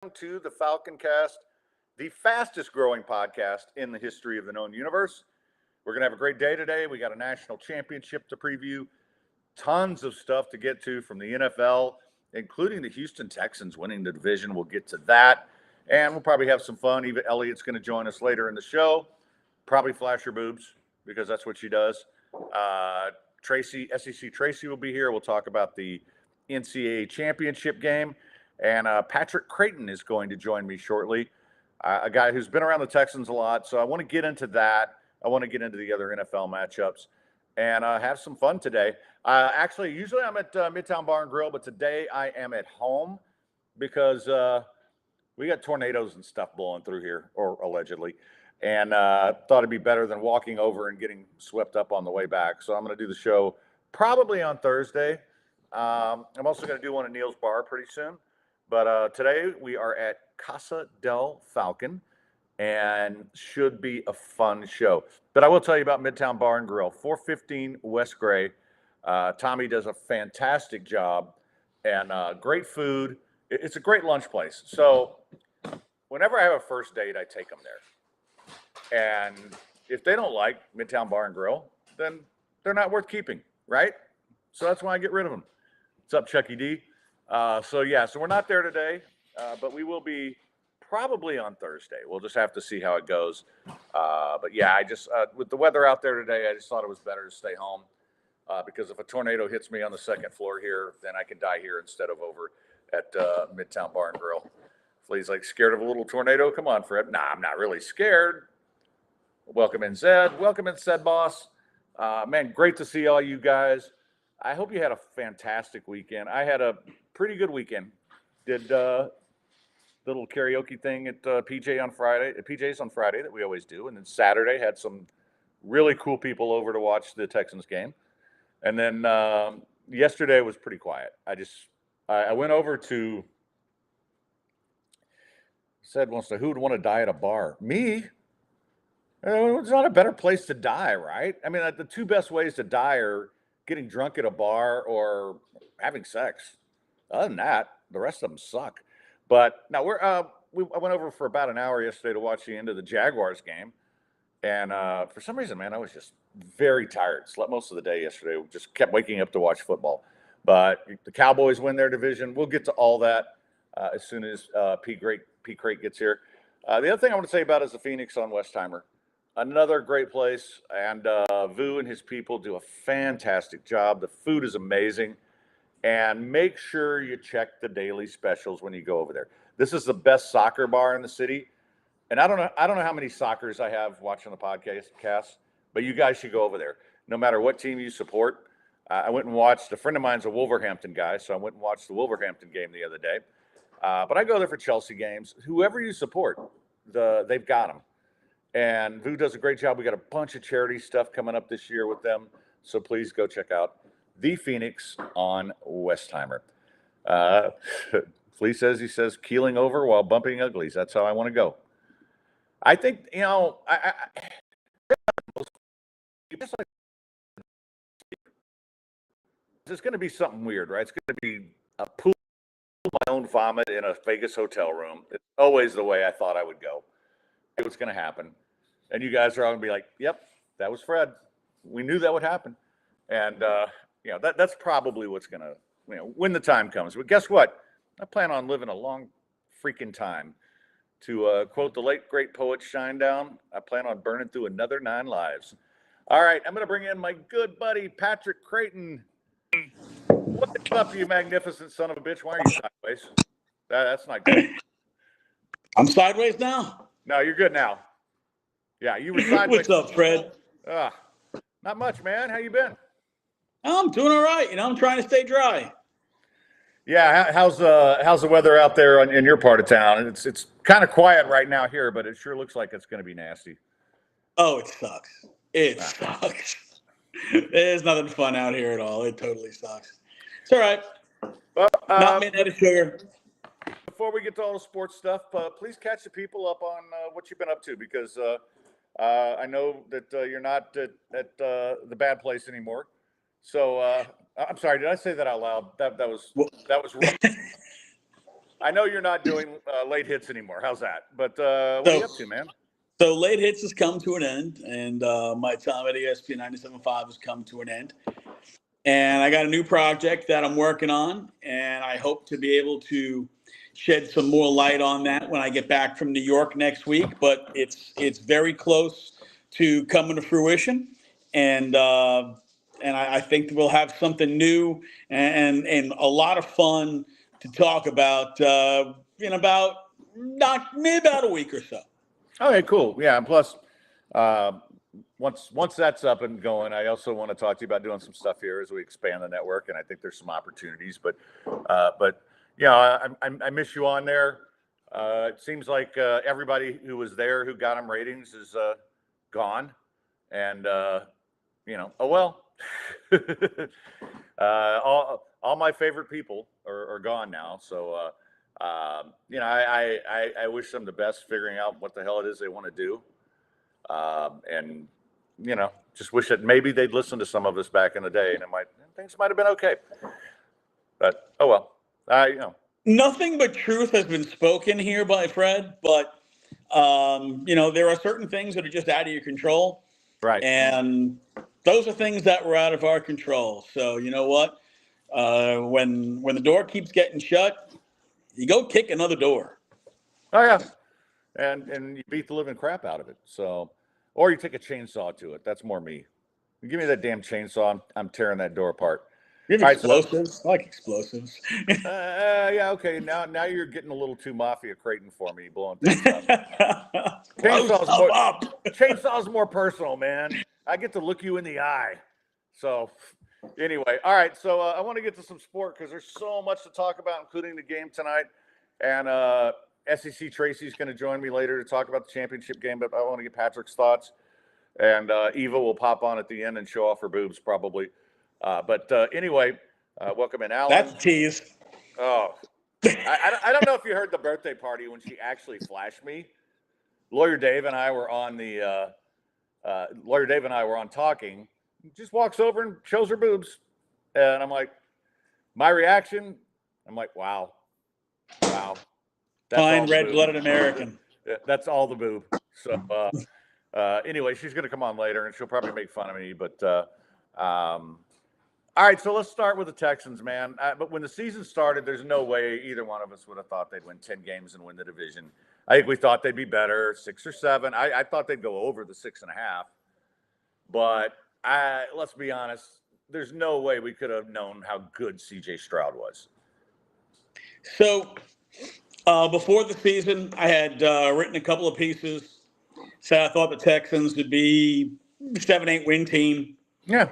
to the Falconcast, the fastest growing podcast in the history of the known universe. We're going to have a great day today. We got a national championship to preview, tons of stuff to get to from the NFL, including the Houston Texans winning the division. We'll get to that. And we'll probably have some fun. Eva Elliott's going to join us later in the show. Probably flash her boobs because that's what she does. SEC Tracy will be here. We'll talk about the NCAA championship game. And Patrick Creighton is going to join me shortly, a guy who's been around the Texans a lot. So I want to get into that. I want to get into the other NFL matchups and have some fun today. Actually, usually I'm at Midtown Bar and Grill, but today I am at home because we got tornadoes and stuff blowing through here, or allegedly. And thought it'd be better than walking over and getting swept up on the way back. So I'm going to do the show probably on Thursday. I'm also going to do one at Neil's Bar pretty soon. But today we are at Casa del Falcon and should be a fun show. But I will tell you about Midtown Bar and Grill, 415 West Gray. Tommy does a fantastic job and great food. It's a great lunch place. So whenever I have a first date, I take them there. And if they don't like Midtown Bar and Grill, then they're not worth keeping, right? So that's why I get rid of them. What's up, Chucky D? So we're not there today, but we will be probably on Thursday. We'll just have to see how it goes. But yeah, I just, with the weather out there today, I just thought it was better to stay home because if a tornado hits me on the second floor here, then I can die here instead of over at Midtown Bar and Grill. Flea's like, scared of a little tornado? Come on, Fred. Nah, I'm not really scared. Welcome in, Zed. Welcome in, Zed Boss. Man, great to see all you guys. I hope you had a fantastic weekend. I had a pretty good weekend. Did the little karaoke thing at PJ's on Friday that we always do. And then Saturday had some really cool people over to watch the Texans game. And then yesterday was pretty quiet. I went over to, who would want to die at a bar? Me? It's not a better place to die, right? I mean, the two best ways to die are getting drunk at a bar or having sex. Other than that, the rest of them suck. But now I went over for about an hour yesterday to watch the end of the Jaguars game. And for some reason, man, I was just very tired. Slept most of the day yesterday. Just kept waking up to watch football. But the Cowboys win their division. We'll get to all that as soon as P. Crate gets here. The other thing I want to say about is the Phoenix on Westheimer. Another great place, and Vu and his people do a fantastic job. The food is amazing, and make sure you check the daily specials when you go over there. This is the best soccer bar in the city, and I don't know how many soccers I have watching the podcast, but you guys should go over there. No matter what team you support, I went and watched. A friend of mine's a Wolverhampton guy, so I went and watched the Wolverhampton game the other day. But I go there for Chelsea games. Whoever you support, they've got them. And Vu does a great job. We got a bunch of charity stuff coming up this year with them. So please go check out the Phoenix on Westheimer. Flea says, keeling over while bumping uglies. That's how I want to go. I think, it's going to be something weird, right? It's going to be a pool of my own vomit in a Vegas hotel room. It's always the way I thought I would go. What's going to happen, and you guys are all going to be like, yep, that was Fred. We knew that would happen. And that's probably what's going to, when the time comes. But guess what? I plan on living a long freaking time. To quote the late great poet Shinedown, I plan on burning through another 9 lives. All right, I'm going to bring in my good buddy Patrick Creighton. What's up, you magnificent son of a bitch? Why are you sideways? That's not good. I'm sideways now. No, you're good now. Yeah, you were sideways. What's up, Fred? Not much, man. How you been? I'm doing all right. I'm trying to stay dry. Yeah, how's the weather out there in your part of town? It's kind of quiet right now here, but it sure looks like it's going to be nasty. Oh, it sucks. It sucks. There's nothing fun out here at all. It totally sucks. It's all right. Well, not made out of sugar. Before we get to all the sports stuff, please catch the people up on what you've been up to, because I know that you're not at the bad place anymore. So I'm sorry, did I say that out loud? That was wrong. I know you're not doing late hits anymore. How's that? But what are you up to, man? So late hits has come to an end, and my time at ESPN 97.5 has come to an end. And I got a new project that I'm working on, and I hope to be able to shed some more light on that when I get back from New York next week. But it's very close to coming to fruition, and I think we'll have something new and a lot of fun to talk about in about a week or so. Okay, cool. Yeah, and plus, once that's up and going, I also want to talk to you about doing some stuff here as we expand the network, and I think there's some opportunities. But yeah, I miss you on there. It seems like everybody who was there who got them ratings is gone, and oh well. All my favorite people are gone now, so. I wish them the best figuring out what the hell it is they want to do. And, just wish that maybe they'd listen to some of us back in the day and things might have been okay. But, oh well, Nothing but truth has been spoken here by Fred, but, there are certain things that are just out of your control. Right. And those are things that were out of our control. So, you know what? When the door keeps getting shut, you go kick another door. Oh yeah, and you beat the living crap out of it. So, or you take a chainsaw to it. That's more me. You give me that damn chainsaw. I'm tearing that door apart. You have explosives? I like explosives. Yeah, okay. Now you're getting a little too Mafia Creighton for me, blowing things up. Chainsaw's more personal, man. I get to look you in the eye. So. Anyway, all right. So I want to get to some sport because there's so much to talk about, including the game tonight. And SEC Tracy's going to join me later to talk about the championship game. But I want to get Patrick's thoughts. And Eva will pop on at the end and show off her boobs, probably. But anyway, welcome in, Alan. That's a tease. Oh, I don't know if you heard the birthday party when she actually flashed me. Lawyer Dave and I were on talking. Just walks over and shows her boobs. And I'm like, my reaction, wow. Fine red-blooded American. That's all the boob. So anyway, she's going to come on later and she'll probably make fun of me. But all right, so let's start with the Texans, man. But when the season started, there's no way either one of us would have thought they'd win 10 games and win the division. I think we thought they'd be better, 6 or 7. I thought they'd go over the 6.5. But let's be honest, there's no way we could have known how good CJ Stroud was. So before the season, I had written a couple of pieces. Said I thought the Texans would be 7-8 win team. Yeah.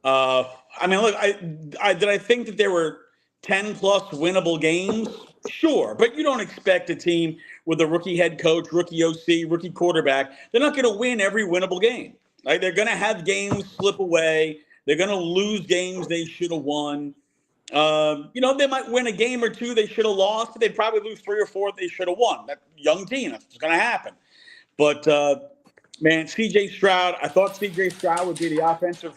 Look, did I think that there were 10 plus winnable games? Sure, but you don't expect a team with a rookie head coach, rookie OC, rookie quarterback. They're not going to win every winnable game. Like, they're going to have games slip away. They're going to lose games they should have won. They might win a game or two they should have lost, but they'd probably lose 3 or 4 they should have won. That young team, that's what's going to happen. But, man, C.J. Stroud, I thought C.J. Stroud would be the offensive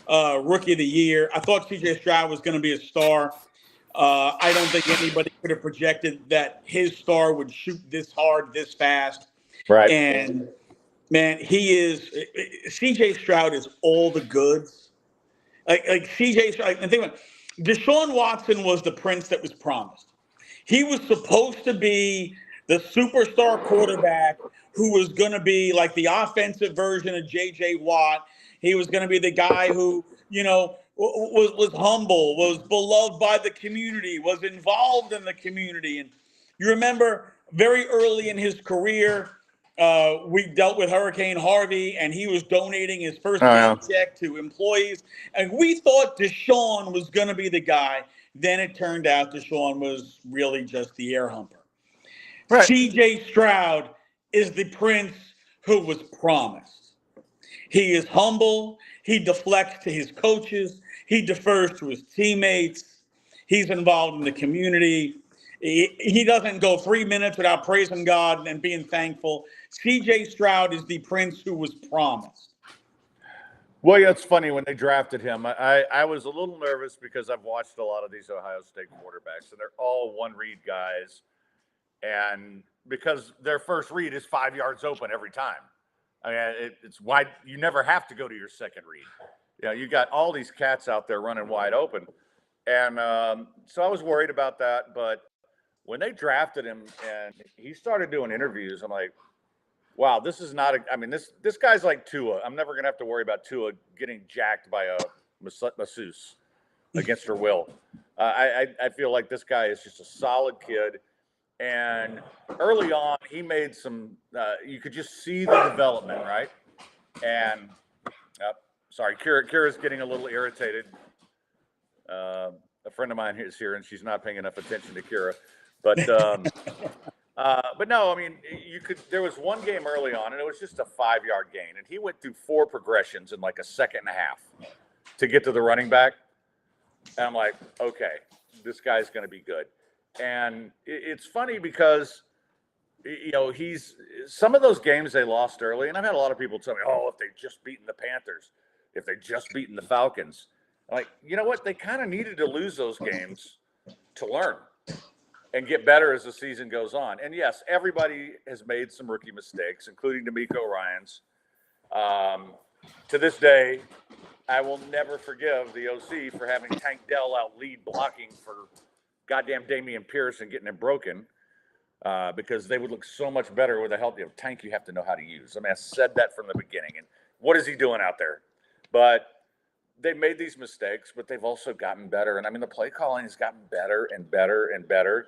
rookie of the year. I thought C.J. Stroud was going to be a star. I don't think anybody could have projected that his star would shoot this hard, this fast. Right. And man, C.J. Stroud is all the goods. Like C.J. Stroud, and think about it, Deshaun Watson was the prince that was promised. He was supposed to be the superstar quarterback who was going to be like the offensive version of J.J. Watt. He was going to be the guy who, was humble, was beloved by the community, was involved in the community. And you remember very early in his career, we dealt with Hurricane Harvey, and he was donating his first paycheck to employees. And we thought Deshaun was going to be the guy. Then it turned out Deshaun was really just the air humper. Right. C.J. Stroud is the prince who was promised. He is humble. He deflects to his coaches. He defers to his teammates. He's involved in the community. He doesn't go 3 minutes without praising God and being thankful. C.J. Stroud is the prince who was promised. Well, yeah, it's funny when they drafted him. I was a little nervous because I've watched a lot of these Ohio State quarterbacks, and they're all one read guys. And because their first read is 5 yards open every time. I mean, it's wide. You never have to go to your second read. You know, you got all these cats out there running wide open. And so I was worried about that. But when they drafted him and he started doing interviews, I'm like, wow, this is not I mean, this guy's like Tua. I'm never gonna have to worry about Tua getting jacked by a masseuse against her will. I feel like this guy is just a solid kid. And early on, he made some. You could just see the development, right? And sorry, Kira's getting a little irritated. A friend of mine is here, and she's not paying enough attention to Kira. But no, I mean, you could. There was one game early on, and it was just a 5 yard gain, and he went through 4 progressions in like a second and a half to get to the running back. And I'm like, okay, this guy's going to be good. And it's funny because, you know, he's some of those games they lost early, and I've had a lot of people tell me, oh, if they just beaten the Panthers, if they just beaten the Falcons, I'm like, you know what? They kind of needed to lose those games to learn and get better as the season goes on. And yes, everybody has made some rookie mistakes, including D'Amico Ryans. To this day, I will never forgive the OC for having Tank Dell out lead blocking for goddamn Damian Pierce and getting him broken, because they would look so much better with a healthy Tank. You have to know how to use. I mean, I said that from the beginning. And what is he doing out there? But they made these mistakes, but they've also gotten better. And I mean, the play calling has gotten better and better and better.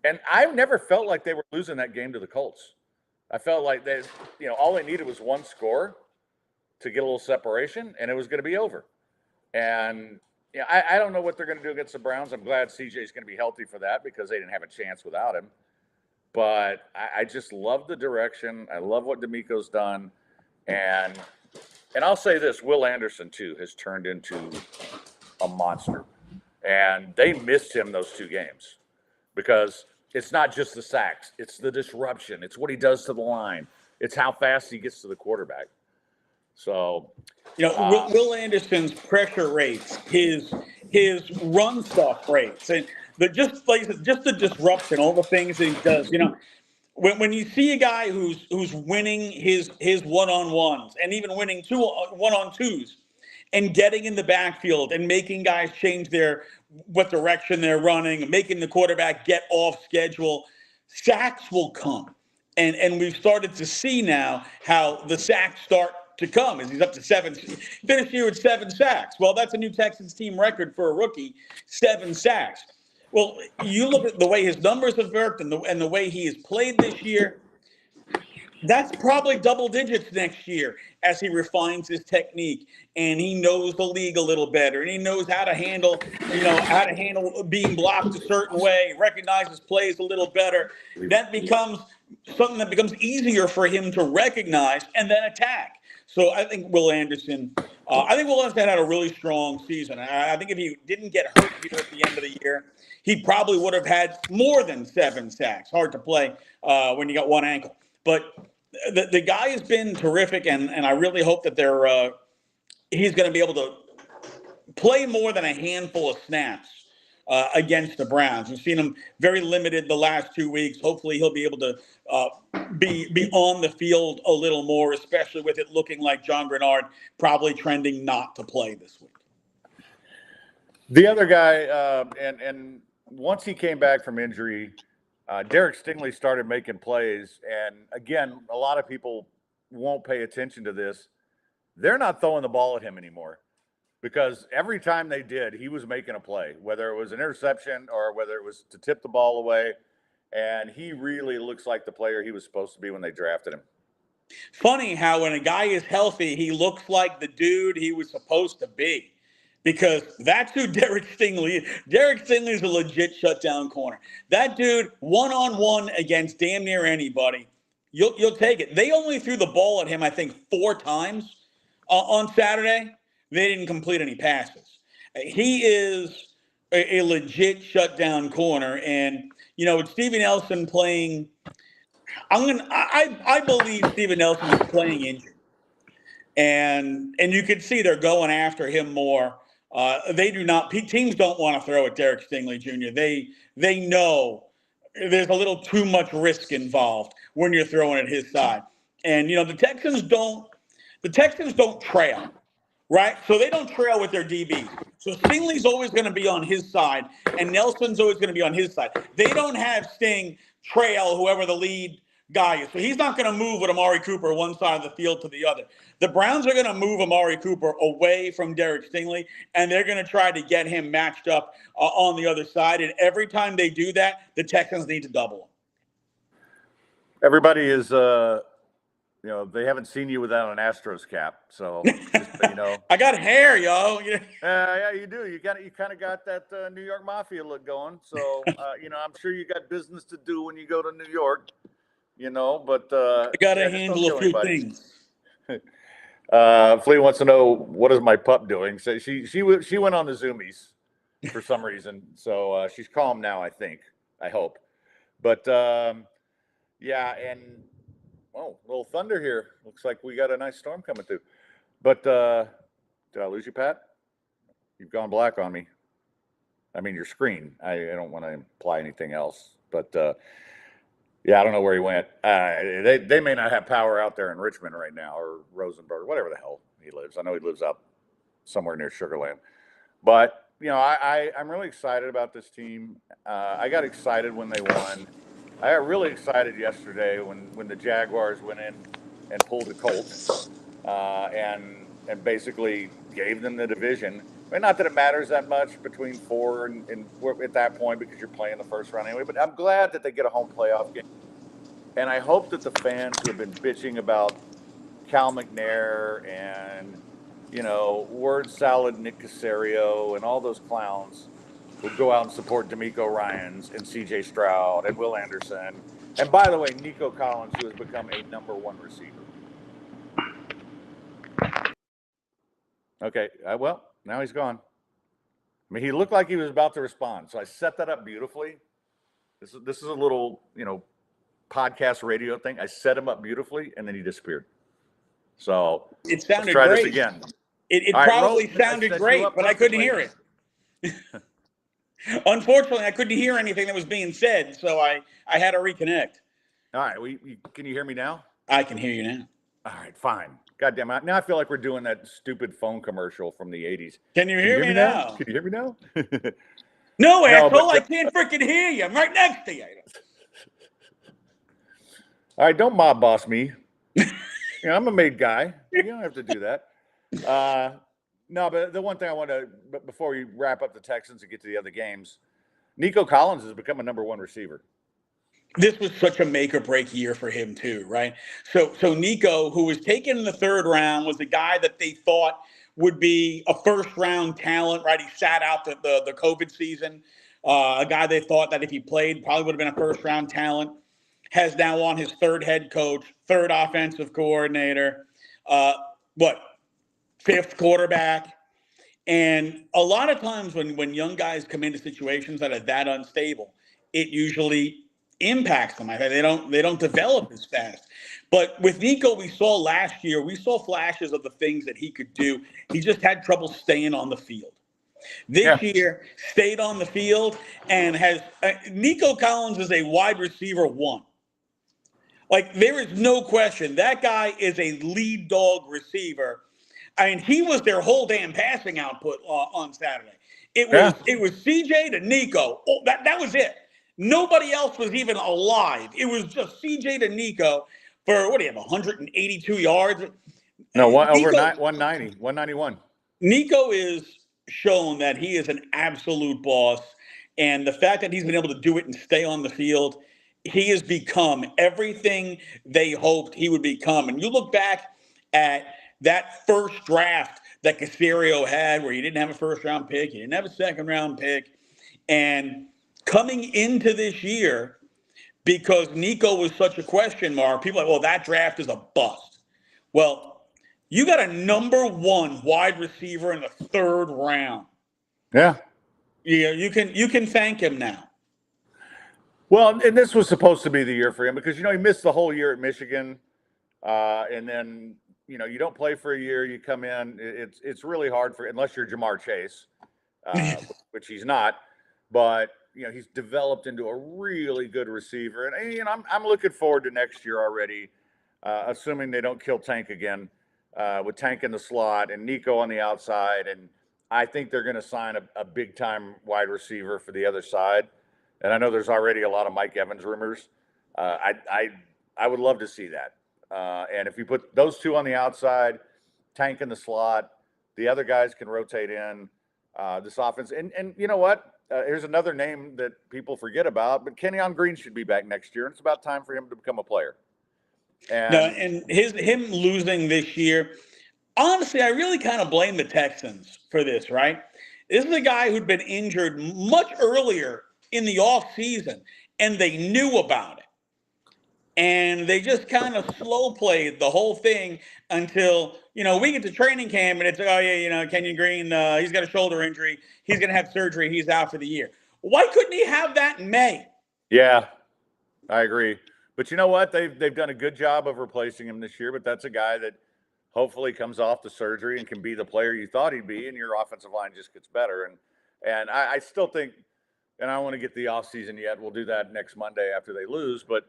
And I've never felt like they were losing that game to the Colts. I felt like they, you know, all they needed was one score to get a little separation, and it was going to be over. And yeah, I don't know what they're going to do against the Browns. I'm glad CJ is going to be healthy for that because they didn't have a chance without him. But I just love the direction. I love what D'Amico's done. And I'll say this, Will Anderson, too, has turned into a monster. And they missed him those 2 games because it's not just the sacks. It's the disruption. It's what he does to the line. It's how fast he gets to the quarterback. So, you know, Will Anderson's pressure rates, his run stuff rates, and just the disruption, all the things that he does. You know, when you see a guy who's winning his one-on-ones and even winning 2 one-on-twos and getting in the backfield and making guys change what direction they're running, making the quarterback get off schedule, sacks will come. And we've started to see now how the sacks start to come as he's up to 7, finished here with 7 sacks. Well, that's a new Texans team record for a rookie, 7 sacks. Well, you look at the way his numbers have worked and the way he has played this year, that's probably double digits next year as he refines his technique and he knows the league a little better and he knows how to handle being blocked a certain way, recognizes plays a little better. That becomes something that becomes easier for him to recognize and then attack. So I think Will Anderson had a really strong season. I think if he didn't get hurt here at the end of the year, he probably would have had more than 7 sacks. Hard to play when you got one ankle. But the guy has been terrific, and I really hope that he's going to be able to play more than a handful of snaps against the Browns. We've seen him very limited the last 2 weeks. Hopefully he'll be able to be on the field a little more, especially with it looking like John Grenard probably trending not to play this week. The other guy, and once he came back from injury, Derek Stingley started making plays. And again, a lot of people won't pay attention to this. They're not throwing the ball at him anymore because every time they did, he was making a play, whether it was an interception or whether it was to tip the ball away. And he really looks like the player he was supposed to be when they drafted him. Funny how when a guy is healthy, he looks like the dude he was supposed to be. Because that's who Derek Stingley is. Derek Stingley is a legit shutdown corner. That dude, one-on-one against damn near anybody, you'll take it. They only threw the ball at him, I think, 4 times on Saturday. They didn't complete any passes. He is a legit shutdown corner. And, you know, with Steven Nelson playing, I believe Steven Nelson is playing injured. and you can see they're going after him more. They do not. Teams don't want to throw at Derek Stingley Jr. They know there's a little too much risk involved when you're throwing at his side. And the Texans don't. The Texans don't trail, right? So they don't trail with their DBs. So Stingley's always going to be on his side, and Nelson's always going to be on his side. They don't have Sting trail whoever the lead guy is. So he's not going to move with Amari Cooper one side of the field to the other. The Browns are going to move Amari Cooper away from Derek Stingley, and they're going to try to get him matched up on the other side. And every time they do that, the Texans need to double him. Everybody is, they haven't seen you without an Astros cap. So, I got hair, yo. Yeah, you do. You kind of got that New York Mafia look going. So, I'm sure you got business to do when you go to New York. But I got to handle a few things. Flea wants to know, what is my pup doing? So she went on the Zoomies for some reason. So she's calm now, I think. I hope. But yeah, and little thunder here. Looks like we got a nice storm coming through. But did I lose you, Pat? You've gone black on me. I mean, your screen. I don't want to imply anything else, but yeah, I don't know where he went. They may not have power out there in Richmond right now, or Rosenberg, whatever the hell he lives. I know he lives up somewhere near Sugarland. But, I'm really excited about this team. I got excited when they won. I got really excited yesterday when the Jaguars went in and pulled the Colts and basically gave them the division. I mean, not that it matters that much between 4 and at that point, because you're playing the first round anyway, but I'm glad that they get a home playoff game. And I hope that the fans who have been bitching about Cal McNair and, word salad Nick Caserio and all those clowns will go out and support D'Amico Ryans and CJ Stroud and Will Anderson. And by the way, Nico Collins, who has become a number 1 receiver. Okay, well, now he's gone. I mean, he looked like he was about to respond, so I set that up beautifully. This is a little, podcast radio thing. I set him up beautifully, and then he disappeared. So it sounded let's try great. this again. It probably sounded great, but I couldn't hear it. Unfortunately, I couldn't hear anything that was being said, so I had to reconnect. All right, can you hear me now? I can hear you now. All right, fine. God damn it. Now I feel like we're doing that stupid phone commercial from the 80s. Can you hear me now? Can you hear me now? No, asshole, I can't freaking hear you. I'm right next to you. All right, don't mob boss me. I'm a made guy. You don't have to do that. No, but the one thing I want to, before we wrap up the Texans and get to the other games, Nico Collins has become a number 1 receiver. This was such a make or break year for him too, right? So Nico, who was taken in the 3rd round, was the guy that they thought would be a 1st round talent, right? He sat out the COVID season. A guy they thought that if he played probably would have been a 1st round talent. Has now on his 3rd head coach, 3rd offensive coordinator, 5th quarterback. And a lot of times when young guys come into situations that are that unstable, it usually impacts them. They don't develop as fast. But with Nico, we saw last year, we saw flashes of the things that he could do. He just had trouble staying on the field. This year, stayed on the field and has Nico Collins is a wide receiver 1. Like, there is no question. That guy is a lead dog receiver. I mean, he was their whole damn passing output on Saturday. It was CJ to Nico. Oh, that was it. Nobody else was even alive. It was just CJ to Nico for, 182 yards? No, over 190, 191. Nico is shown that he is an absolute boss. And the fact that he's been able to do it and stay on the field, he has become everything they hoped he would become. And you look back at that first draft that Caserio had, where he didn't have a 1st round pick, he didn't have a 2nd round pick. And coming into this year, because Nico was such a question mark, people are like, well, that draft is a bust. Well, you got a number 1 wide receiver in the 3rd round. Yeah. Yeah, you can thank him now. Well, and this was supposed to be the year for him because, he missed the whole year at Michigan. And then, you don't play for a year, you come in. It's really hard for unless you're Jamar Chase, which he's not. But he's developed into a really good receiver, and I'm looking forward to next year already, assuming they don't kill Tank again, with Tank in the slot and Nico on the outside, and I think they're going to sign a big time wide receiver for the other side. And I know there's already a lot of Mike Evans rumors. I would love to see that. And if you put those two on the outside, Tank in the slot, the other guys can rotate in this offense. And you know what? Here's another name that people forget about, but Kenyon Green should be back next year, and it's about time for him to become a player. And him losing this year, honestly, I really kind of blame the Texans for this, right? This is a guy who'd been injured much earlier in the offseason, and they knew about it. And they just kind of slow played the whole thing until, we get to training camp and it's like, oh, yeah, Kenyon Green, he's got a shoulder injury. He's going to have surgery. He's out for the year. Why couldn't he have that in May? Yeah, I agree. But you know what? They've done a good job of replacing him this year, but that's a guy that hopefully comes off the surgery and can be the player you thought he'd be, and your offensive line just gets better. And I still think, and I don't want to get the offseason yet. We'll do that next Monday after they lose, but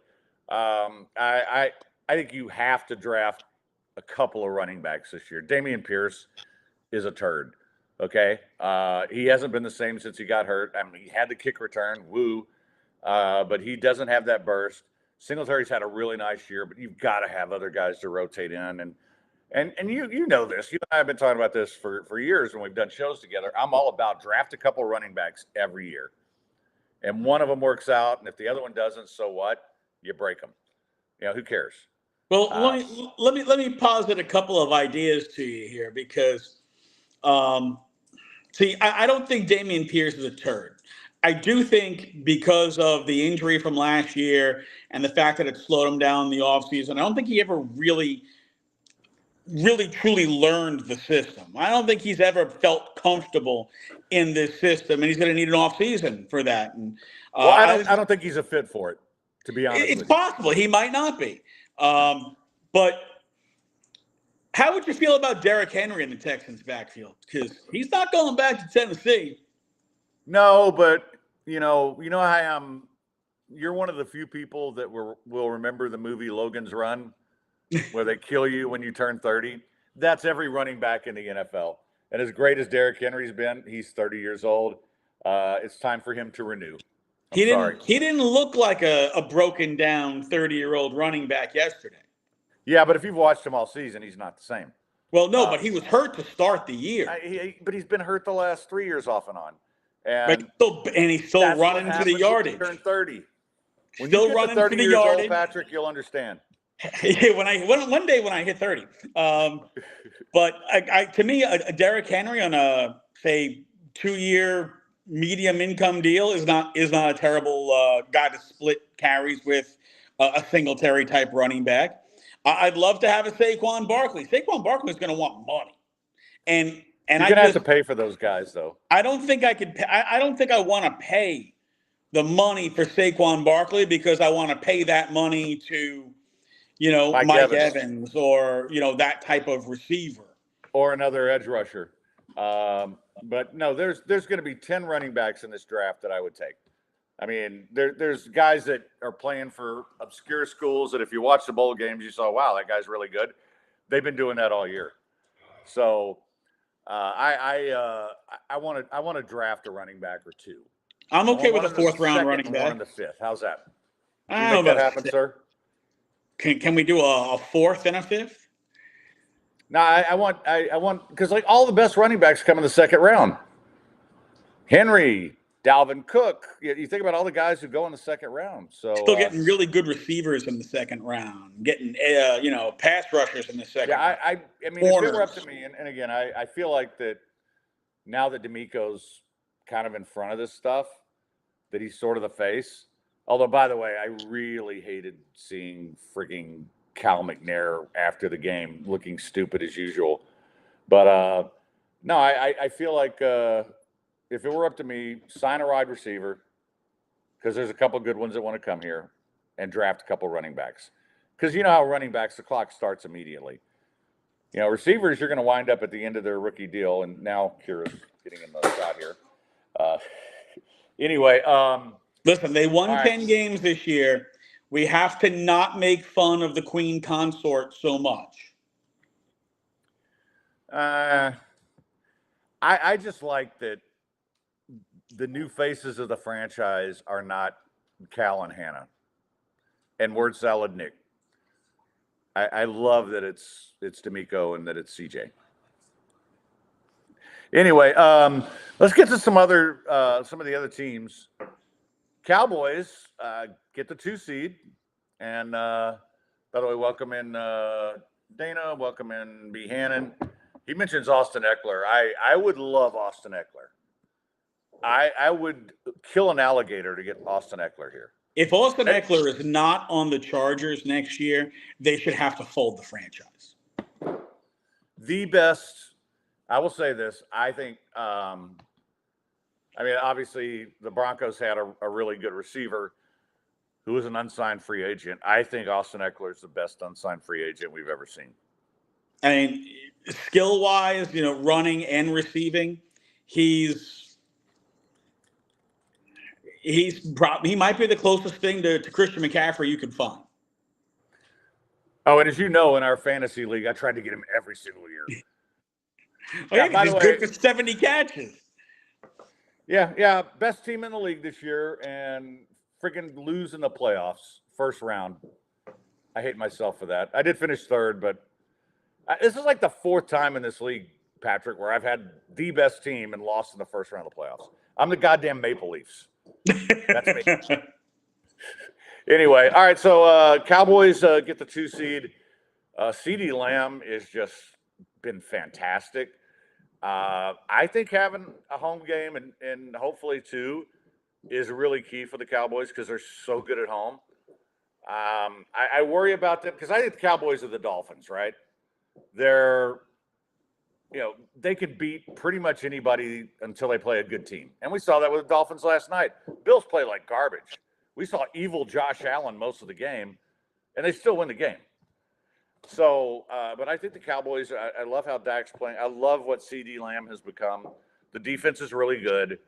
I think you have to draft a couple of running backs this year. Dameon Pierce is a turd. Okay. He hasn't been the same since he got hurt. I mean, he had the kick return, but he doesn't have that burst. Singletary's had a really nice year, but you've got to have other guys to rotate in. And you know this. You and I have been talking about this for years when we've done shows together. I'm all about draft a couple running backs every year. And one of them works out, and if the other one doesn't, so what? You break them. Who cares? Well, let me posit a couple of ideas to you here because, see, I don't think Dameon Pierce is a turd. I do think because of the injury from last year and the fact that it slowed him down in the offseason, I don't think he ever really truly learned the system. I don't think he's ever felt comfortable in this system, and he's going to need an offseason for that. And I don't think he's a fit for it. To be honest, it's possible he might not be. But how would you feel about Derrick Henry in the Texans' backfield? Because he's not going back to Tennessee. No, but you know how I am. You're one of the few people that will remember the movie Logan's Run, where they kill you when you turn 30. That's every running back in the NFL. And as great as Derrick Henry's been, he's 30 years old. It's time for him to renew. He didn't look like a broken down 30-year-old running back yesterday. Yeah, but if you've watched him all season, he's not the same. Well, no, but he was hurt to start the year. But he's been hurt the last 3 years off and on. And he's still running for the yardage. Turn 30. When still you get running to 30 for the years yardage. old, Patrick, you'll understand. One day when I hit 30. But to me, a Derrick Henry on a, say, 2-year medium income deal is not a terrible guy to split carries with a Singletary type running back. I'd love to have a Saquon Barkley. Saquon Barkley is going to want money, and you're going to have to pay for those guys, though. I don't think I could. I don't think I want to pay the money for Saquon Barkley because I want to pay that money to, Mike Evans or that type of receiver or another edge rusher. But no, there's going to be 10 running backs in this draft that I would take. I mean, there's guys that are playing for obscure schools that if you watch the bowl games, you saw, wow, that guy's really good. They've been doing that all year. So I want to draft a running back or two. I'm okay with a 4th round running back. One in the 5th. How's that? Can you make that happen, sir? Can we do a 4th and a 5th? No, I want because like all the best running backs come in the 2nd round. Henry, Dalvin Cook. You think about all the guys who go in the 2nd round. So still getting really good receivers in the 2nd round, getting pass rushers in the 2nd. Yeah, I mean, if it were up to me, and again, I feel like that now that D'Amico's kind of in front of this stuff, that he's sort of the face. Although, by the way, I really hated seeing freaking Cal McNair after the game looking stupid as usual. But no, I feel like if it were up to me, sign a wide receiver because there's a couple good ones that want to come here and draft a couple running backs. Because you know how running backs, the clock starts immediately. receivers, you're going to wind up at the end of their rookie deal. And now Kira's getting in the shot here. Anyway. Listen, they won all 10 right. games this year. We have to not make fun of the Queen Consort so much. I just like that the new faces of the franchise are not Cal and Hannah and word salad Nick. I love that it's D'Amico and that it's CJ. Anyway, let's get to some of the other teams. Cowboys get the 2 seed, and by the way, welcome in Dana, welcome in B. Hannon. He mentions Austin Eckler. I would love Austin Eckler. I would kill an alligator to get Austin Eckler here. If Austin Eckler is not on the Chargers next year, they should have to fold the franchise. The best, I will say this, I think, obviously the Broncos had a really good receiver who was an unsigned free agent. I think Austin Eckler is the best unsigned free agent we've ever seen. I mean, skill-wise, running and receiving, he might be the closest thing to Christian McCaffrey you could find. Oh, and as you know, in our fantasy league, I tried to get him every single year. He's good for 70 catches. Yeah, best team in the league this year, and freaking lose in the playoffs, first round. I hate myself for that. I did finish third, but this is like the 4th time in this league, Patrick, where I've had the best team and lost in the first round of the playoffs. I'm the goddamn Maple Leafs. That's me. Anyway, all right, so Cowboys get the 2 seed. CeeDee Lamb has just been fantastic. I think having a home game and hopefully 2 is really key for the Cowboys because they're so good at home. I worry about them because I think the Cowboys are the Dolphins, right? They're, they can beat pretty much anybody until they play a good team. And we saw that with the Dolphins last night. Bills play like garbage. We saw evil Josh Allen most of the game, and they still win the game. So, but I think the Cowboys, I love how Dak's playing. I love what CeeDee Lamb has become. The defense is really good.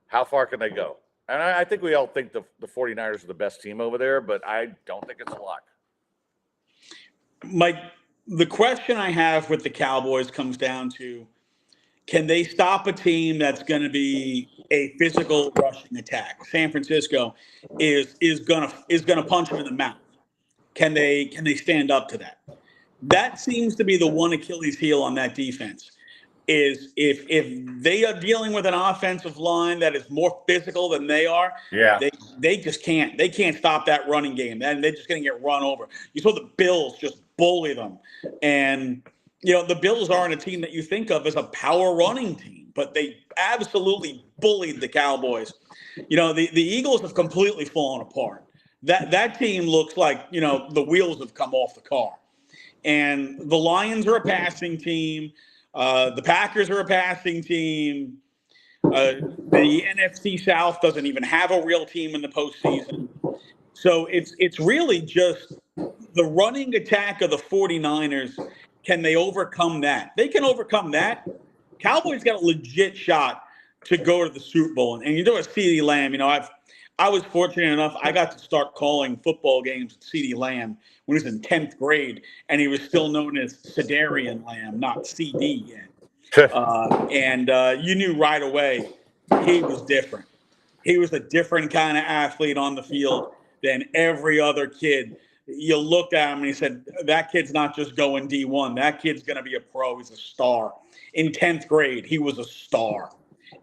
How far can they go? And I think we all think the 49ers are the best team over there, but I don't think it's a lock. The question I have with the Cowboys comes down to, can they stop a team that's going to be a physical rushing attack? San Francisco is gonna punch them in the mouth. Can they stand up to that? That seems to be the one Achilles heel on that defense. Is if they are dealing with an offensive line that is more physical than they are, they just can't. They can't stop that running game, and they're just going to get run over. You saw the Bills just bully them, and the Bills aren't a team that you think of as a power running team, but they absolutely bullied the Cowboys. The Eagles have completely fallen apart. That team looks like the wheels have come off the car, and the Lions are a passing team. The Packers are a passing team. The NFC South doesn't even have a real team in the postseason. So it's really just the running attack of the 49ers. Can they overcome that? They can overcome that. Cowboys got a legit shot to go to the Super Bowl. And a CeeDee Lamb, I was fortunate enough, I got to start calling football games with CeeDee Lamb when he was in 10th grade, and he was still known as Cedarian Lamb, not CD yet. And you knew right away he was different. He was a different kind of athlete on the field than every other kid. You looked at him and he said, that kid's not just going D1. That kid's going to be a pro. He's a star. In 10th grade, he was a star.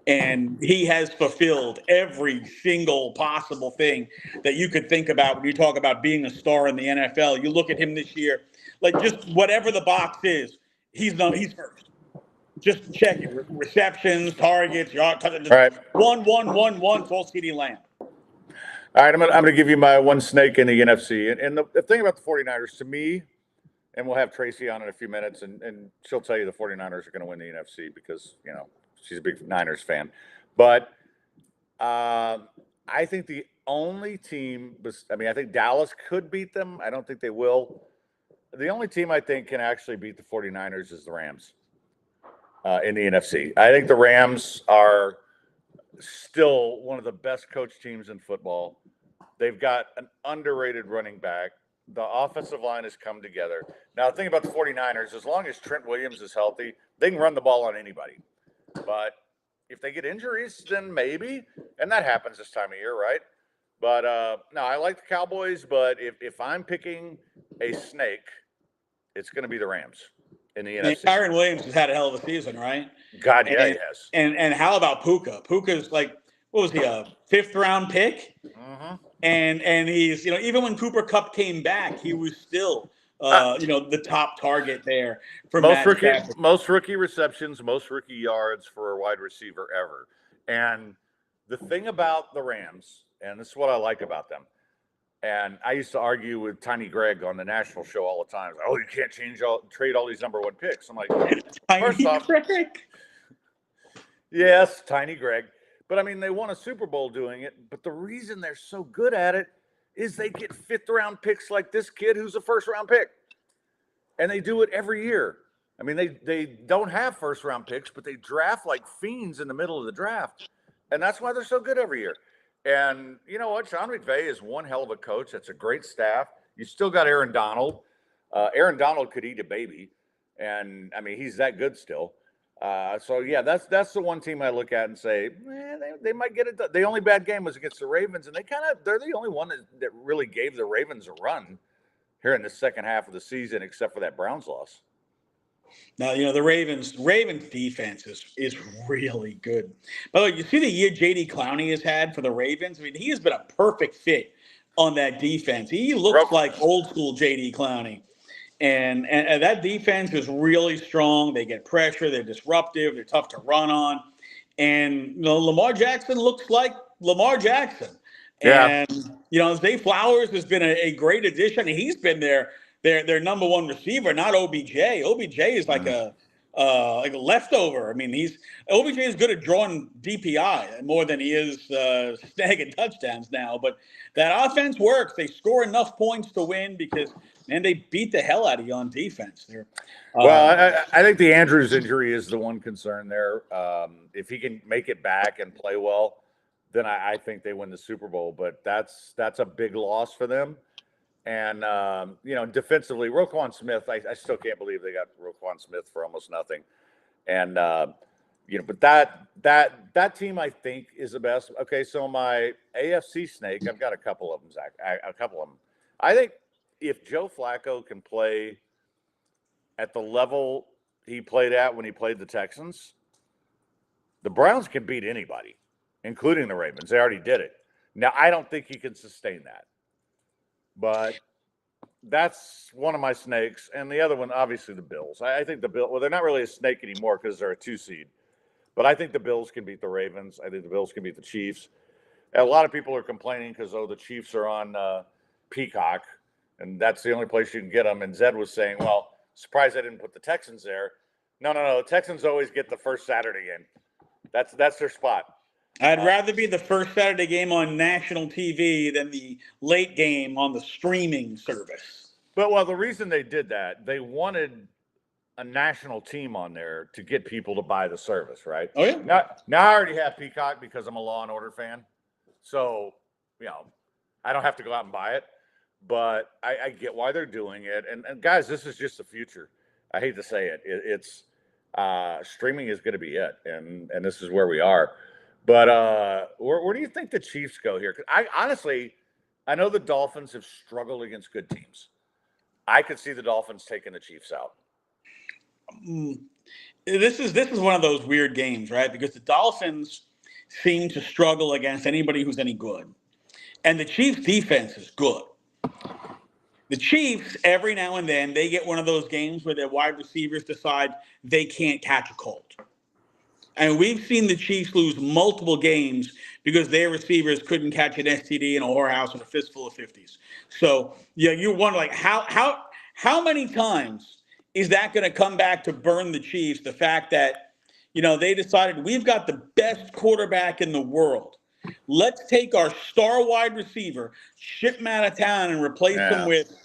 And he has fulfilled every single possible thing that you could think about when you talk about being a star in the NFL. You look at him this year, like just whatever the box is, he's first. Just check it. Receptions, targets, yard touches. Right. One. It's all CeeDee Lamb. All right, I'm gonna give you my one snake in the NFC. And the thing about the 49ers, to me, and we'll have Tracy on in a few minutes, and she'll tell you the 49ers are going to win the NFC because, she's a big Niners fan. But I think the only team – I think Dallas could beat them. I don't think they will. the only team I think can actually beat the 49ers is the Rams in the NFC. I think the Rams are still one of the best coach teams in football. They've got an underrated running back. The offensive line has come together. Now, the thing about the 49ers, as long as Trent Williams is healthy, they can run the ball on anybody. But if they get injuries, then maybe. And that happens this time of year, right? But no, I like the Cowboys. But if I'm picking a snake, it's going to be the Rams in the NFC. Kyron Williams has had a hell of a season, right? God, yeah, he has. And how about Puka? Puka's like, what was he, a 5th round pick? Mm-hmm. And he's, even when Cooper Kupp came back, he was still, the top target there for most rookie receptions, most rookie yards for a wide receiver ever. And the thing about the Rams, and this is what I like about them, and I used to argue with Tiny Greg on the national show all the time. Oh, you can't trade all these number 1 picks. I'm like, first off, yes, Tiny Greg. But I mean, they won a Super Bowl doing it. But the reason they're so good at it is they get 5th round picks like this kid who's a 1st round pick. And they do it every year. I mean, they don't have 1st round picks, but they draft like fiends in the middle of the draft. And that's why they're so good every year. And you know what? Sean McVay is one hell of a coach. That's a great staff. You still got Aaron Donald. Aaron Donald could eat a baby. And I mean, he's that good still. So yeah, that's the one team I look at and say, they might get it done. The only bad game was against the Ravens, and they're the only one that really gave the Ravens a run here in the second half of the season, except for that Browns loss. Now, the Ravens defense is really good. By the way, you see the year J.D. Clowney has had for the Ravens? I mean, he has been a perfect fit on that defense. He looks like old school J.D. Clowney. And that defense is really strong. They get pressure. They're disruptive. They're tough to run on. And, Lamar Jackson looks like Lamar Jackson. Yeah. And, Zay Flowers has been a great addition. He's been their number 1 receiver, not OBJ. OBJ is like a leftover. I mean, OBJ is good at drawing DPI more than he is snagging touchdowns now. But that offense works. They score enough points to win because – and they beat the hell out of you on defense there. I think the Andrews injury is the one concern there. If he can make it back and play well, then I think they win the Super Bowl. But that's a big loss for them. And, defensively, Roquan Smith, I still can't believe they got Roquan Smith for almost nothing. And, but that team I think is the best. Okay, so my AFC snake, I've got a couple of them, Zach. A couple of them. I think if Joe Flacco can play at the level he played at when he played the Texans, the Browns can beat anybody, including the Ravens. They already did it. Now, I don't think he can sustain that. But that's one of my snakes. And the other one, obviously, the Bills. I think the Bills, well, they're not really a snake anymore because they're a 2 seed. But I think the Bills can beat the Ravens. I think the Bills can beat the Chiefs. And a lot of people are complaining because, the Chiefs are on Peacock. And that's the only place you can get them. And Zed was saying, well, surprised I didn't put the Texans there. No. The Texans always get the first Saturday game. That's their spot. I'd rather be the first Saturday game on national TV than the late game on the streaming service. But, the reason they did that, they wanted a national team on there to get people to buy the service, right? Oh, yeah. Now I already have Peacock because I'm a Law & Order fan. So, I don't have to go out and buy it. But I get why they're doing it. And guys, this is just the future. I hate to say it. It's streaming is going to be it. And this is where we are. But where do you think the Chiefs go here? 'Cause I know the Dolphins have struggled against good teams. I could see the Dolphins taking the Chiefs out. This is one of those weird games, right? Because the Dolphins seem to struggle against anybody who's any good. And the Chiefs' defense is good. The Chiefs, every now and then, they get one of those games where their wide receivers decide they can't catch a cold. And we've seen the Chiefs lose multiple games because their receivers couldn't catch an STD in a whorehouse with a fistful of 50s. So, you wonder, like, how many times is that going to come back to burn the Chiefs? The fact that, they decided we've got the best quarterback in the world. Let's take our star wide receiver, ship him out of town, and replace him with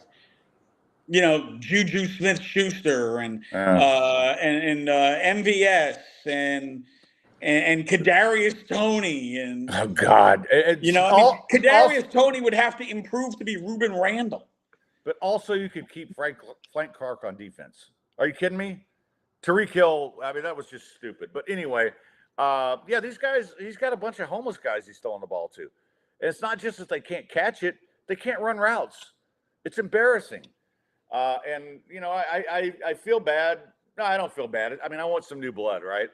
Juju Smith-Schuster and MVS and Kadarius Toney and oh God, Kadarius Toney would have to improve to be Ruben Randall. But also, you could keep Frank Clark on defense. Are you kidding me? Tyreek Hill, I mean, that was just stupid. But anyway, yeah, these guys, he's got a bunch of homeless guys he's throwing the ball to. And it's not just that they can't catch it, they can't run routes. It's embarrassing. And, I feel bad. No, I don't feel bad. I mean, I want some new blood, right?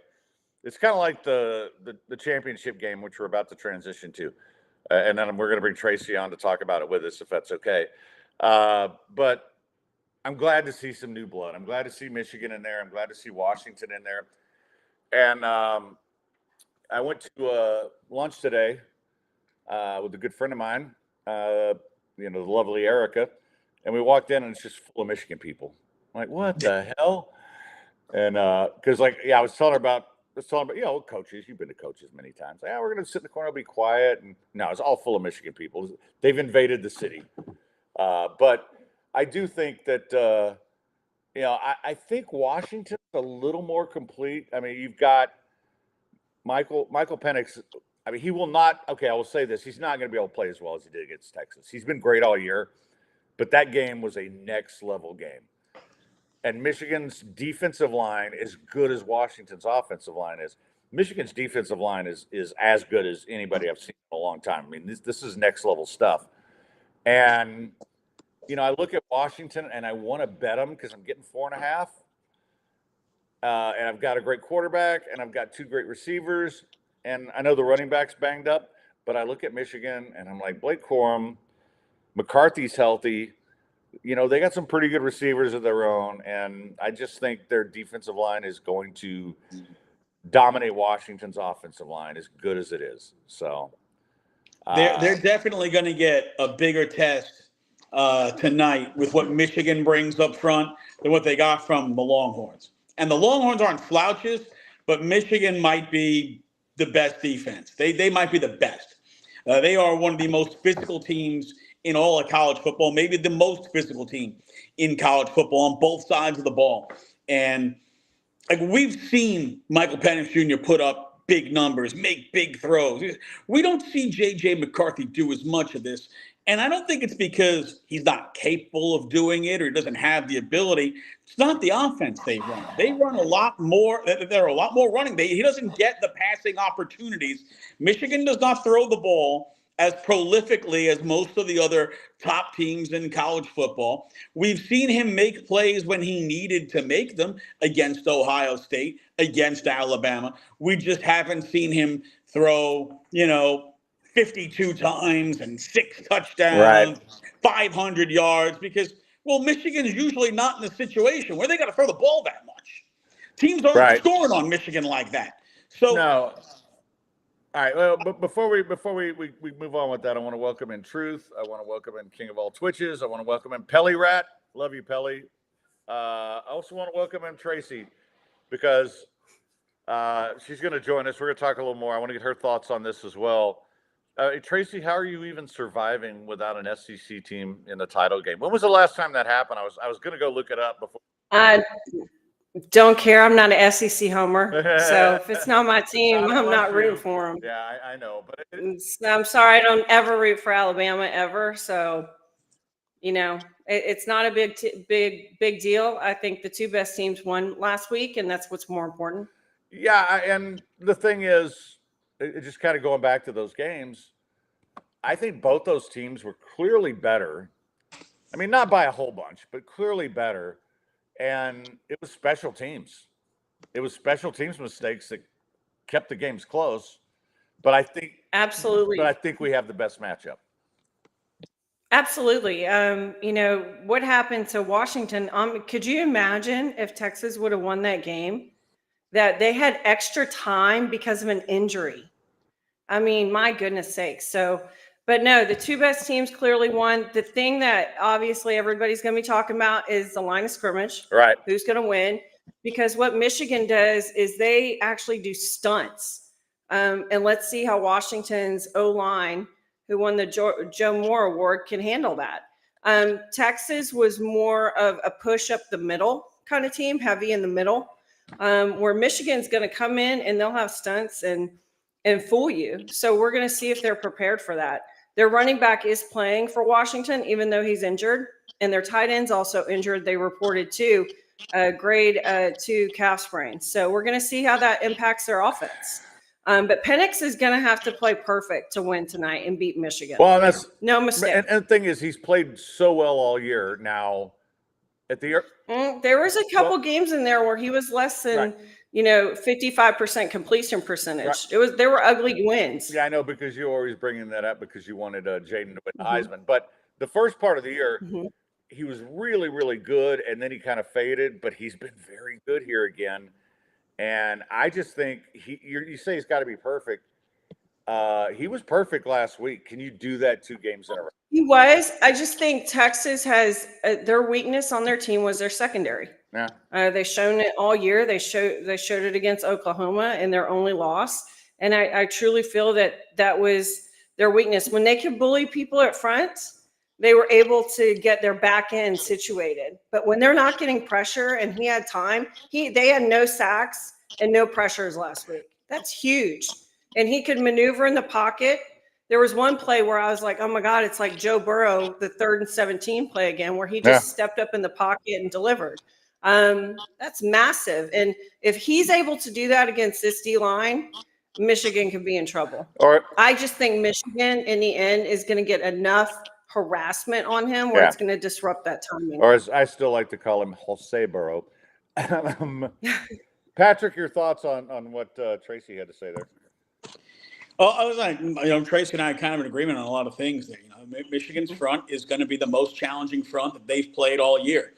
It's kind of like the championship game, which we're about to transition to. And then we're going to bring Tracy on to talk about it with us, if that's okay. But I'm glad to see some new blood. I'm glad to see Michigan in there. I'm glad to see Washington in there. And I went to lunch today with a good friend of mine, the lovely Erica. And we walked in, and it's just full of Michigan people. I'm like, what the hell? And because, I was telling her about, coaches. You've been to coaches many times. Yeah, we're going to sit in the corner, be quiet. And no, it's all full of Michigan people. They've invaded the city. But I do think that, I think Washington's a little more complete. I mean, you've got Michael Penix. I mean, he will not. Okay, I will say this: he's not going to be able to play as well as he did against Texas. He's been great all year, but that game was a next level game. And Michigan's defensive line, as good as Washington's offensive line is, Michigan's defensive line is as good as anybody I've seen in a long time. I mean, this is next level stuff. And I look at Washington and I want to bet them because I'm getting 4.5. And I've got a great quarterback and I've got two great receivers. And I know the running back's banged up, but I look at Michigan and I'm like, Blake Corum, McCarthy's healthy. They got some pretty good receivers of their own. And I just think their defensive line is going to dominate Washington's offensive line as good as it is. So they're definitely going to get a bigger test tonight with what Michigan brings up front than what they got from the Longhorns. And the Longhorns aren't slouches, but Michigan might be the best defense. They might be the best. They are one of the most physical teams in all of college football, maybe the most physical team in college football on both sides of the ball. And we've seen Michael Penix Jr. put up big numbers, make big throws. We don't see J.J. McCarthy do as much of this. And I don't think it's because he's not capable of doing it or he doesn't have the ability. It's not the offense they run. They run a lot more. They're a lot more running. He doesn't get the passing opportunities. Michigan does not throw the ball as prolifically as most of the other top teams in college football. We've seen him make plays when he needed to make them against Ohio State, against Alabama. We just haven't seen him throw, 52 times and 6 touchdowns, right, 500 yards because, Michigan's usually not in a situation where they got to throw the ball that much. Teams aren't scoring on Michigan like that. So no. All right. Well, but before we move on with that, I want to welcome in Truth. I want to welcome in King of All Twitches. I want to welcome in Pelly Rat. Love you, Pelly. I also want to welcome in Tracy because she's going to join us. We're going to talk a little more. I want to get her thoughts on this as well. Tracy, how are you even surviving without an SEC team in the title game? When was the last time that happened? I was going to go look it up before. Don't care. I'm not an SEC homer. So if it's not my team, I'm not rooting for them. Yeah, I know. But I'm sorry. I don't ever root for Alabama ever. So, it's not a big deal. I think the two best teams won last week, and that's what's more important. Yeah. And the thing is, just kind of going back to those games, I think both those teams were clearly better. I mean, not by a whole bunch, but clearly better. And it was special teams. It was special teams mistakes that kept the games close. But I think absolutely. But I think we have the best matchup. Absolutely. What happened to Washington? Could you imagine if Texas would have won that game? That they had extra time because of an injury. I mean, my goodness sakes. So, but no, the two best teams clearly won. The thing that obviously everybody's going to be talking about is the line of scrimmage. Right. Who's going to win? Because what Michigan does is they actually do stunts. And let's see how Washington's O-line, who won the Joe Moore Award, can handle that. Texas was more of a push up the middle kind of team, heavy in the middle, where Michigan's going to come in and they'll have stunts and fool you. So we're going to see if they're prepared for that. Their running back is playing for Washington, even though he's injured, and their tight end's also injured. They reported too, grade 2 calf sprain. So we're going to see how that impacts their offense. But Penix is going to have to play perfect to win tonight and beat Michigan. Well, that's no mistake. And the thing is, he's played so well all year now. At the there was a couple games in there where he was less than 55% completion percentage. Right. There were ugly wins. Yeah, I know, because you're always bringing that up because you wanted Jaden to win the Heisman. But the first part of the year, he was really, really good, and then he kind of faded. But he's been very good here again, and I just think you say he's got to be perfect. He was perfect last week. Can you do that 2 games in a row? He was. I just think Texas has their weakness on their team was their secondary. Yeah. They've shown it all year. They showed it against Oklahoma in their only loss. And I truly feel that was their weakness. When they could bully people at front, they were able to get their back end situated. But when they're not getting pressure and he had time, they had no sacks and no pressures last week. That's huge. And he could maneuver in the pocket. There was one play where I was like, oh my God, it's like Joe Burrow, the 3rd and 17 play again, where he just stepped up in the pocket and delivered. That's massive. And if he's able to do that against this D-line, Michigan could be in trouble. All right. I just think Michigan in the end is going to get enough harassment on him where it's going to disrupt that timing. Or as I still like to call him, Jose Burrow. Patrick, your thoughts on what Tracy had to say there? Well, I was like, Tracy and I are kind of in agreement on a lot of things there. Michigan's front is going to be the most challenging front that they've played all year.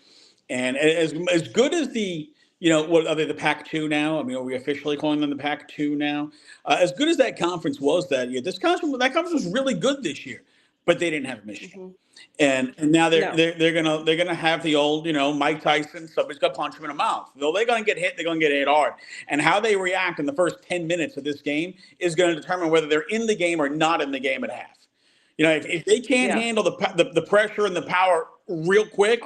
And as good as what are they, the Pac-2 now? I mean, are we officially calling them the Pac-2 now? As good as that conference was that year, that conference was really good this year, but they didn't have Michigan. And now they're gonna have the old, Mike Tyson, somebody's gonna punch him in the mouth. Though they're gonna get hit, they're gonna get hit hard. And how they react in the first 10 minutes of this game is gonna determine whether they're in the game or not in the game at half. If they can't handle the pressure and the power real quick,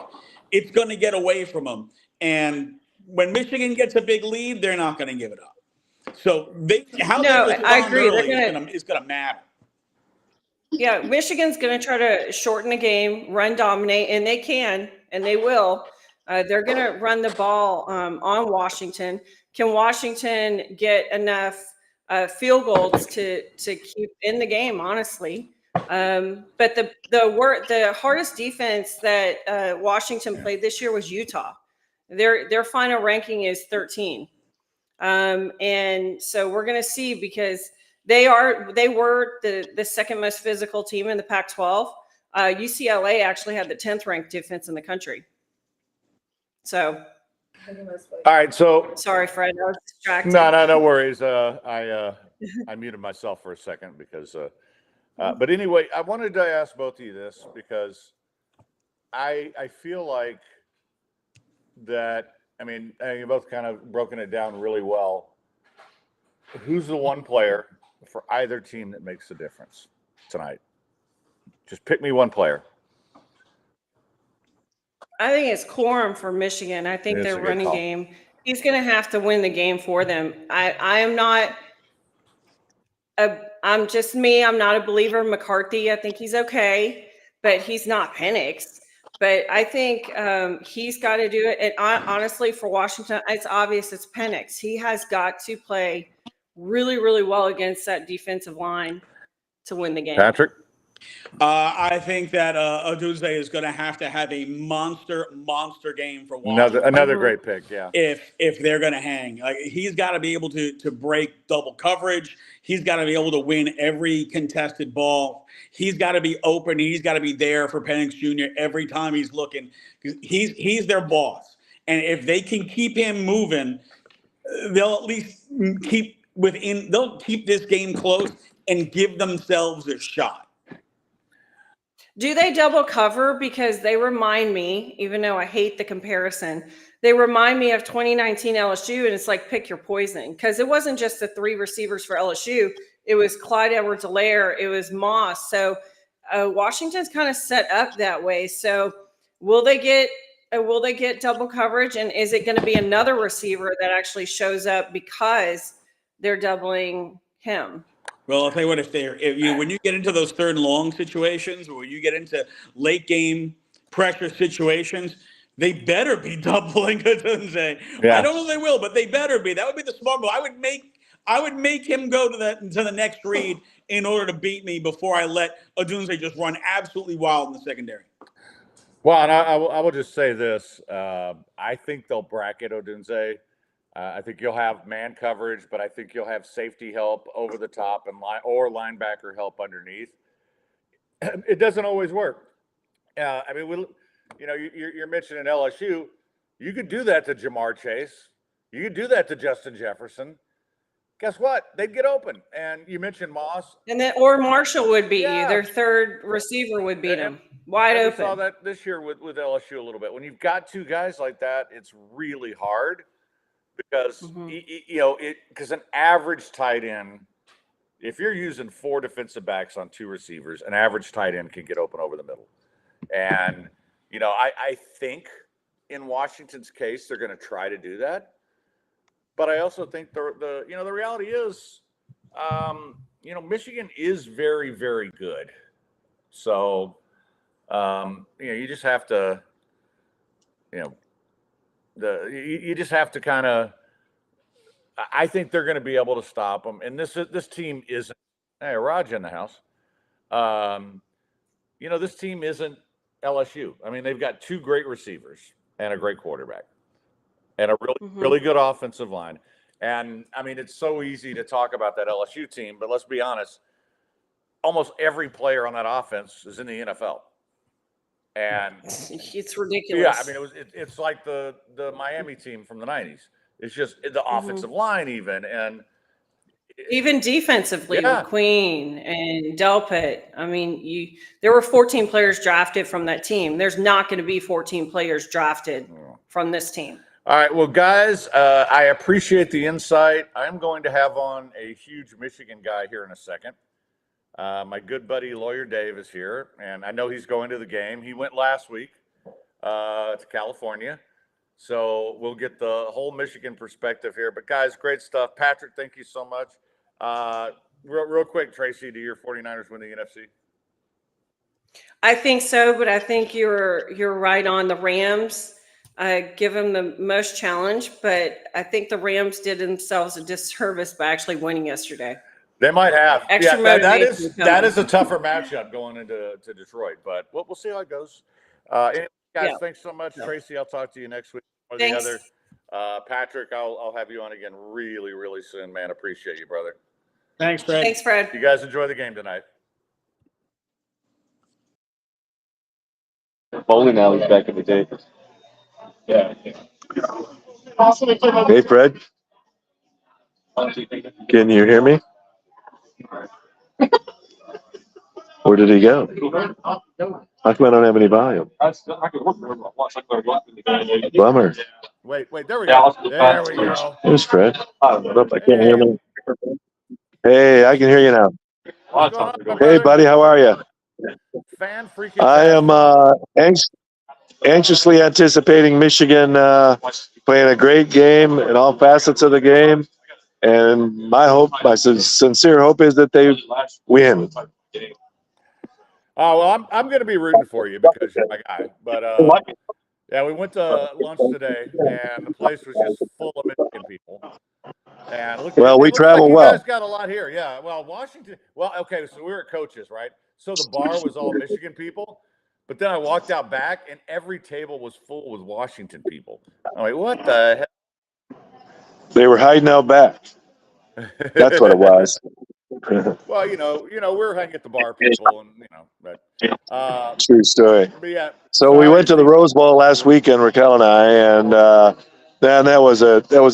it's gonna get away from them. And when Michigan gets a big lead, they're not gonna give it up. So I agree. It's gonna matter. Yeah, Michigan's going to try to shorten the game, run dominate, and they can, and they will. They're going to run the ball on Washington. Can Washington get enough field goals to keep in the game? Honestly, but the hardest defense that Washington played this year was Utah. Their final ranking is 13, and so we're going to see because. They were the second most physical team in the Pac-12. UCLA actually had the 10th ranked defense in the country. So, all right. So sorry, Fred, I was distracted. No worries. I muted myself for a second because. But anyway, I wanted to ask both of you this because I feel like that. I mean, you both kind of broken it down really well. Who's the one player for either team that makes the difference tonight? Just pick me one player. I think it's Corum for Michigan. I think their running game, he's going to have to win the game for them. I'm just me. I'm not a believer in McCarthy. I think he's okay, but he's not Penix. But I think he's got to do it. And honestly, for Washington, it's obvious it's Penix. He has got to play really, really well against that defensive line to win the game. Patrick? I think that Odunze is going to have a monster game for Washington. Another great pick, yeah. If they're going to hang, he's got to be able to break double coverage. He's got to be able to win every contested ball. He's got to be open. He's got to be there for Penix Jr. every time he's looking. He's their boss, and if they can keep him moving, they'll at least they'll keep this game close and give themselves a shot. Do they double cover? Because they remind me, even though I hate the comparison, they remind me of 2019 LSU, and it's like pick your poison. Because it wasn't just the 3 receivers for LSU. It was Clyde Edwards-Helaire. It was Moss. So Washington's kind of set up that way. So will they get double coverage, and is it going to be another receiver that actually shows up because they're doubling him? Well, I'll tell you what, when you get into those third and long situations, or when you get into late game pressure situations, they better be doubling Odunze. Yeah. I don't know if they will, but they better be. That would be the smart move. I would make him go to the next read in order to beat me before I let Odunze just run absolutely wild in the secondary. Well, and I will just say this. I think they'll bracket Odunze. I think you'll have man coverage, but I think you'll have safety help over the top and linebacker help underneath. It doesn't always work. I mean, you're mentioning LSU. You could do that to Jamar Chase. You could do that to Justin Jefferson. Guess what? They'd get open. And you mentioned Moss. And then, or Marshall would beat you. Their third receiver would beat him wide open. We saw that this year with LSU a little bit. When you've got two guys like that, it's really hard because, because an average tight end, if you're using 4 defensive backs on 2 receivers, an average tight end can get open over the middle. And, I think in Washington's case, they're going to try to do that. But I also think the reality is, Michigan is very, very good. So, you just have to, you just have to kind of. I think they're going to be able to stop them. And this team isn't. Hey, Raj in the house. This team isn't LSU. I mean, they've got 2 great receivers and a great quarterback, and a really good offensive line. And I mean, it's so easy to talk about that LSU team, but let's be honest. Almost every player on that offense is in the NFL. And it's ridiculous. Yeah, I mean, it's like the Miami team from the 90s. It's just the offensive line even defensively with Queen and Delpit. I mean, there were 14 players drafted from that team. There's not going to be 14 players drafted from this team. All right, well, guys, I appreciate the insight. I'm going to have on a huge Michigan guy here in a second. My good buddy, Lawyer Dave, is here, and I know he's going to the game. He went last week to California, so we'll get the whole Michigan perspective here. But, guys, great stuff. Patrick, thank you so much. Real quick, Tracy, do your 49ers win the NFC? I think so, but I think you're right on the Rams. Give them the most challenge, but I think the Rams did themselves a disservice by actually winning yesterday. They might have. Extra motivation. That is a tougher matchup going into Detroit, but we'll see how it goes. Anyway, guys, thanks so much, Tracy. I'll talk to you next week. Or the other. Patrick, I'll have you on again really, really soon, man. Appreciate you, brother. Thanks, Fred. Thanks, Fred. You guys enjoy the game tonight. Bowling alleys back in the day. Yeah. Hey, Fred. Can you hear me? Where did he go? How come I don't have any volume? Bummer. Wait, there we go. There we go. There's Fred. I can't hear me. Hey, I can hear you now. Hey, buddy, how are you? Fan freaking. I am anxiously anticipating Michigan playing a great game in all facets of the game. And my sincere hope is that they win. Oh, well, I'm going to be rooting for you because you're my guy. But, we went to lunch today, and the place was just full of Michigan people. And we travel well. You guys got a lot here. Yeah, well, Washington. Well, okay, so we were at Coach's, right? So the bar was all Michigan people. But then I walked out back, and every table was full with Washington people. I'm like, what the heck? They were hiding out back. That's what it was. Well, we're hanging at the bar, people, and but true story. But yeah. So we went to the Rose Bowl last weekend, Raquel and I, and man, that was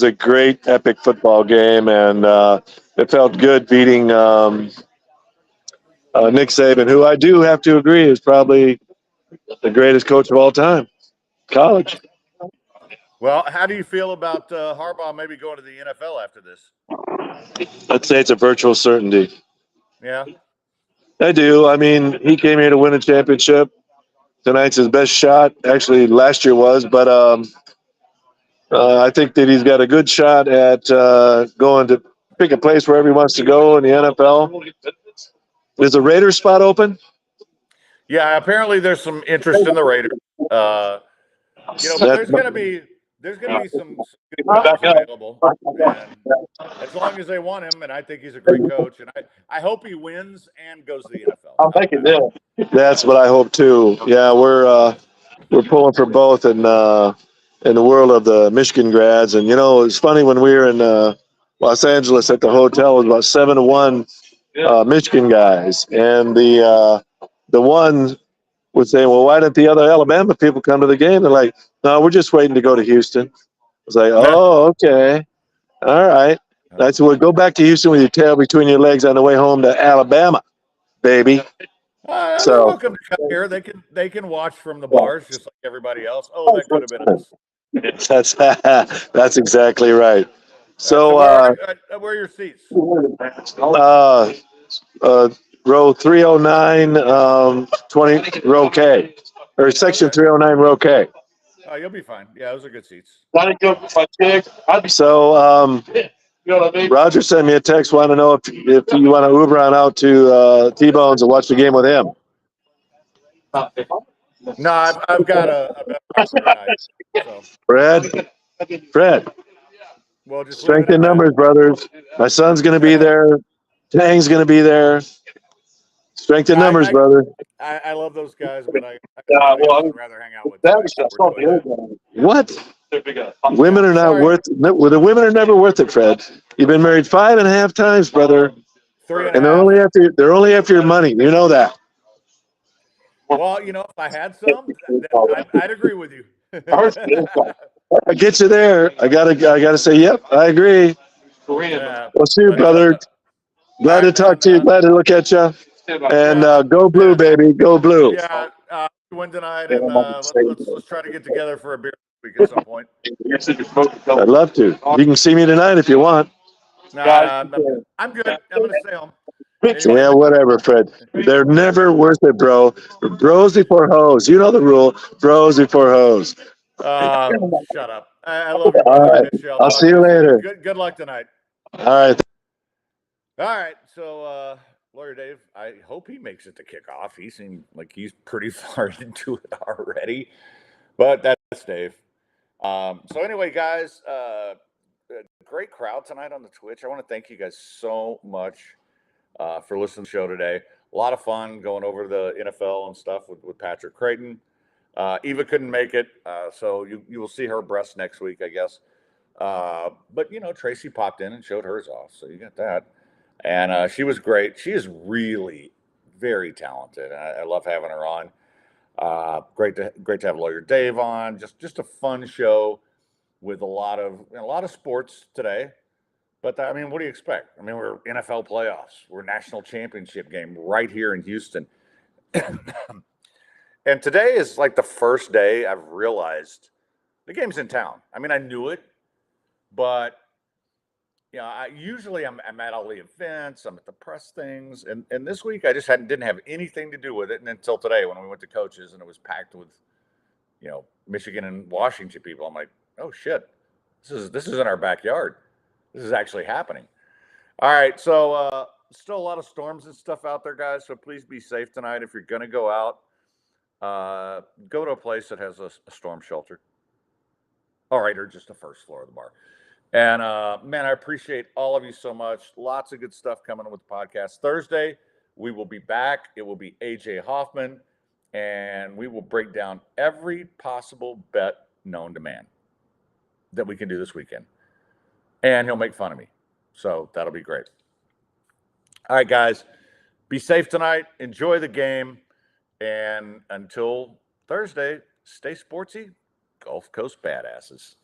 a great, epic football game, and it felt good beating Nick Saban, who I do have to agree is probably the greatest coach of all time, college. Well, how do you feel about Harbaugh maybe going to the NFL after this? I'd say it's a virtual certainty. Yeah. I do. I mean, he came here to win a championship. Tonight's his best shot. Actually, last year was, but I think that he's got a good shot at going to pick a place wherever he wants to go in the NFL. Is the Raiders spot open? Yeah, apparently there's some interest in the Raiders. But there's going to be some good coaches available, and as long as they want him, and I think he's a great coach, and I hope he wins and goes to the NFL. That's what I hope too. Yeah, we're pulling for both in the world of the Michigan grads, and it's funny when we were in Los Angeles at the hotel, it was about 7-1 Michigan guys, and the one was saying, well, why didn't the other Alabama people come to the game? They're like, no, we're just waiting to go to Houston. I was like, oh, okay. All right. I said, well, go back to Houston with your tail between your legs on the way home to Alabama, baby. They're welcome to come here. They can watch from the bars just like everybody else. Oh, that could have been us. That's exactly right. So, where are your seats? Row 309, 20, row K, or section 309, row K. Oh, you'll be fine. Yeah, those are good seats. So, Roger sent me a text, want to know if you want to Uber on out to T-Bones and watch the game with him. No, I've got a better tonight. So. Fred. Well, just strength in numbers, brothers. My son's going to be there. Tang's going to be there. Strength in numbers, brother. I love those guys, but I'd rather hang out with them. What? Women are not worth it. Well, the women are never worth it, Fred. You've been married 5.5 times, brother. 3.5. And they're only after your money. You know that. Well, if I had some, I'd agree with you. I get you there. I gotta say, yep, I agree. Yeah. We'll see you, brother. Glad to talk to you. Glad to look at you. And go blue, baby. Go blue. Yeah. Win tonight, and let's try to get together for a beer week at some point. I'd love to. You can see me tonight if you want. I'm good. I'm gonna stay home. Yeah, whatever, Fred. They're never worth it, bro. Bros before hoes. You know the rule. Bros before hoes. Shut up. I love you, brother. All right. I'll see you later. Good luck tonight. All right. All right. So, Lawyer Dave, I hope he makes it to kickoff. He seemed like he's pretty far into it already. But that's Dave. So anyway, guys, great crowd tonight on the Twitch. I want to thank you guys so much for listening to the show today. A lot of fun going over the NFL and stuff with Patrick Creighton. Eva couldn't make it, so you will see her breast next week, I guess. But Tracy popped in and showed hers off, so you got that. And she was great. She is really very talented. I love having her on. Great to have Lawyer Dave on. Just a fun show with a lot of sports today. But I mean, what do you expect? I mean, we're NFL playoffs. We're national championship game right here in Houston. And today is like the first day I've realized the game's in town. I mean, I knew it, but usually I'm at all the events, I'm at the press things, and this week I just didn't have anything to do with it. And until today, when we went to coaches and it was packed with, Michigan and Washington people, I'm like, oh shit, this is in our backyard. This is actually happening. All right, so still a lot of storms and stuff out there, guys. So please be safe tonight. If you're gonna go out, go to a place that has a storm shelter. All right, or just the first floor of the bar. And man, I appreciate all of you so much. Lots of good stuff coming with the podcast. Thursday, we will be back. It will be AJ Hoffman, and we will break down every possible bet known to man that we can do this weekend. And he'll make fun of me. So that'll be great. All right, guys, be safe tonight. Enjoy the game. And until Thursday, stay sportsy. Gulf Coast badasses.